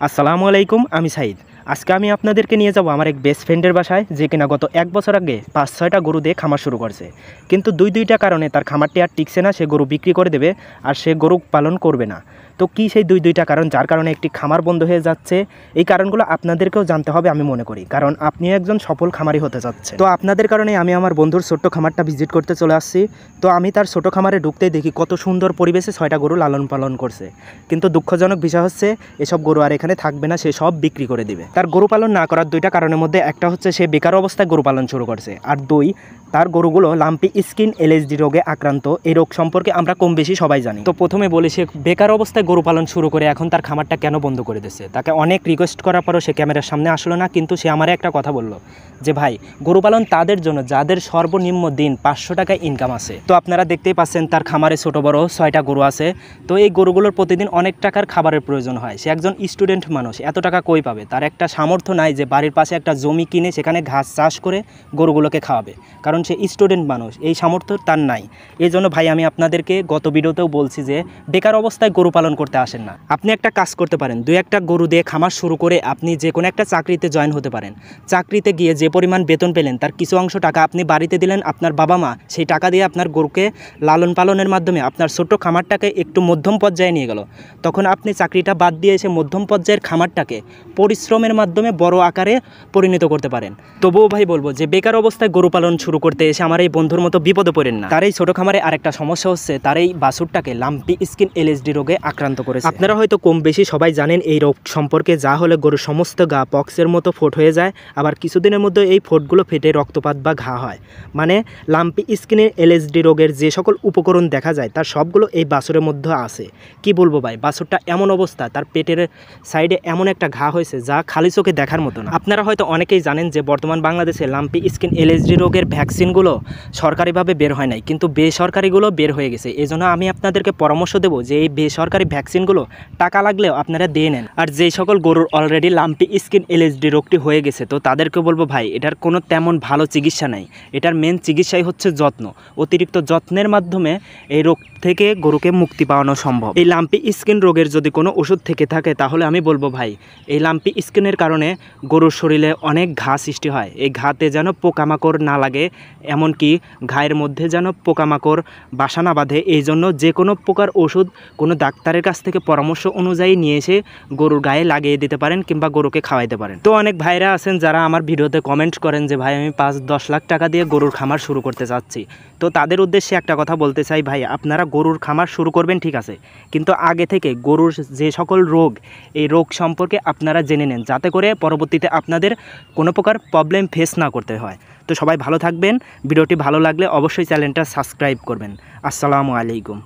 আসসালামু আলাইকুম, আমি সাইদ। আজকে আমি আপনাদেরকে নিয়ে যাব আমার এক বেস্ট ফ্রেন্ডের বাসায়, যে কিনা গত 1 বছর আগে 5-6টা গরু দিয়ে খামার শুরু করছে। কিন্তু দুইটা কারণে তার খামারটি আর টিকছে না, সে গরু বিক্রি করে দেবে আর সে গরু পালন করবে না। তো কি সেই দুইটা কারণ যার কারণে একটি খামার বন্ধ হয়ে যাচ্ছে? এই কারণগুলো আপনাদেরকেও জানতে হবে আমি মনে করি, কারণ আপনিও একজন সফল খামারি হতে যাচ্ছেন। তো আপনাদের কারণে আমি আমার বন্ধুর ছোট্ট খামারটা ভিজিট করতে চলে আসছি। তো আমি তার ছোট খামারে ঢুকতেই দেখি কত সুন্দর পরিবেশে 6টা গরু লালন পালন করছে। কিন্তু দুঃখজনক বিষয় হচ্ছে এসব গরু আর এখানে থাকবে না, সে সব বিক্রি করে দিবে। তার গরু পালন না করার দুইটা কারণের মধ্যে একটা হচ্ছে সে বেকার অবস্থায় গরু পালন শুরু করছে, আর দুই, তার গরুগুলো লাম্পি স্কিন এলএসডি রোগে আক্রান্ত। এই রোগ সম্পর্কে আমরা কম বেশি সবাই জানি। তো প্রথমে বলি, সে বেকার অবস্থায় গরু পালন শুরু করে এখন তার খামারটা কেন বন্ধ করে দিয়েছে। তাকে অনেক রিকোয়েস্ট করার পরও সে ক্যামেরার সামনে আসলো না, কিন্তু সে আমারে একটা কথা বলল যে ভাই, গরু পালন তাদের জন্য যাদের সর্বনিম্ন দিন 500 টাকা ইনকাম আছে। তো আপনারা দেখতেই পাচ্ছেন তার খামারে ছোট বড় 6টা গরু আছে। তো এই গরুগুলোর প্রতিদিন অনেক টাকার খাবারের প্রয়োজন হয়। সে একজন স্টুডেন্ট মানুষ, এত টাকা কই পাবে? তার একটা সামর্থ্য নাই যে বাড়ির পাশে একটা জমি কিনে সেখানে ঘাস চাষ করে গরুগুলোকে খাওয়াবে, কারণ সে স্টুডেন্ট মানুষ, এই সামর্থ্য তার নাই। এই জন্য ভাই আমি আপনাদেরকে গত ভিডিওতেও বলছি যে বেকার অবস্থায় গরু পালন করতে আসেন না। আপনি একটা কাজ করতে পারেন, 2-1টা গরু দিয়ে খামার শুরু করে আপনি যে কোনো একটা চাকরিতে জয়েন হতে পারেন। চাকরিতে গিয়ে যে পরিমাণ বেতন পেলেন তার কিছু অংশ টাকা আপনি বাড়িতে দিলেন, আপনার বাবা মা সেই টাকা দিয়ে আপনার গরুকে লালন পালনের মাধ্যমে আপনার ছোট্ট খামারটাকে একটু মধ্যম পর্যায়ে নিয়ে গেল। তখন আপনি চাকরিটা বাদ দিয়ে এসে মধ্যম পর্যায়ের খামারটাকে পরিশ্রমের মাধ্যমে বড় আকারে পরিণত করতে পারেন। তবুও ভাই বলবো যে বেকার অবস্থায় গরু পালন শুরু করতে এসে আমার এই বন্ধুর মতো বিপদে পড়েন না। তার এই ছোটো খামারে আরেকটা সমস্যা হচ্ছে, তার এই বাছুরটাকে লাম্পি স্কিন এলএসডি রোগে আক্রান্ত করেছে। আপনারা হয়তো কম বেশি সবাই জানেন এই রোগ সম্পর্কে, যা হলে গরুর সমস্ত গা পক্সের মতো ফোট হয়ে যায়, আবার কিছুদিনের মধ্যে এই ফোটগুলো ফেটে রক্তপাত বা ঘা হয়। মানে লাম্পি স্কিনের এলএসডি রোগের যে সকল উপকরণ দেখা যায় তার সবগুলো এই বাছুরের মধ্যে আছে। কি বলবো ভাই, বাছুরটা এমন অবস্থা, তার পেটের সাইডে এমন একটা ঘা হয়েছে যা খালি চোখে দেখার মতো না। আপনারা হয়তো অনেকেই জানেন যে বর্তমান বাংলাদেশে লাম্পি স্কিন এলএসডি রোগের ভ্যাকসিনগুলো সরকারিভাবে বের হয় নাই, কিন্তু বেসরকারিগুলো বের হয়ে গেছে। এই জন্য আমি আপনাদেরকে পরামর্শ দেবো যে এই বেসরকারি ভ্যাকসিনগুলো টাকা লাগলেও আপনারা দিয়ে নেন। আর যেই সকল গরুর অলরেডি লাম্পি স্কিন এলএসডি রোগটি হয়ে গেছে, তো তাদেরকে বলবো ভাই, এটার কোনো তেমন ভালো চিকিৎসা নাই। এটার মেন চিকিৎসাই হচ্ছে যত্ন। অতিরিক্ত যত্নের মাধ্যমে এই রোগ থেকে গরুকে মুক্তি পাওয়ানো সম্ভব। এই লাম্পি স্কিন রোগের যদি কোনো ওষুধ থেকে থাকে তাহলে আমি বলবো ভাই, এই লাম্পি স্কিনের কারণে গরুর শরীরে অনেক ঘা সৃষ্টি হয়। এই ঘাতে যেন পোকামাকড় না লাগে, এমনকি ঘায়ের মধ্যে যেন পোকামাকড় বাসা না বাঁধে, এই জন্য যে কোনো প্রকার ওষুধ কোনো ডাক্তারের কাছ থেকে পরামর্শ অনুযায়ী নিয়ে এসে গরুর গায়ে লাগিয়ে দিতে পারেন কিংবা গরুকে খাওয়াইতে পারেন। তো অনেক ভাইরা আছেন যারা আমার ভিডিওতে কমেন্ট করেন যে ভাই আমি 5-10 লাখ টাকা দিয়ে গরুর খামার শুরু করতে চাচ্ছি। তো তাদের উদ্দেশ্যে একটা কথা বলতে চাই, ভাই আপনারা গরুর খামার শুরু করবেন ঠিক আছে, কিন্তু আগে থেকে গরুর যে সকল রোগ, এই রোগ সম্পর্কে আপনারা জেনে নেন, যাতে করে পরবর্তীতে আপনাদের কোনো প্রকার প্রবলেম ফেস না করতে হয়। তো সবাই ভালো থাকবেন। ভিডিওটি ভালো লাগলে অবশ্যই চ্যানেলটা সাবস্ক্রাইব করবেন। আসসালামু আলাইকুম।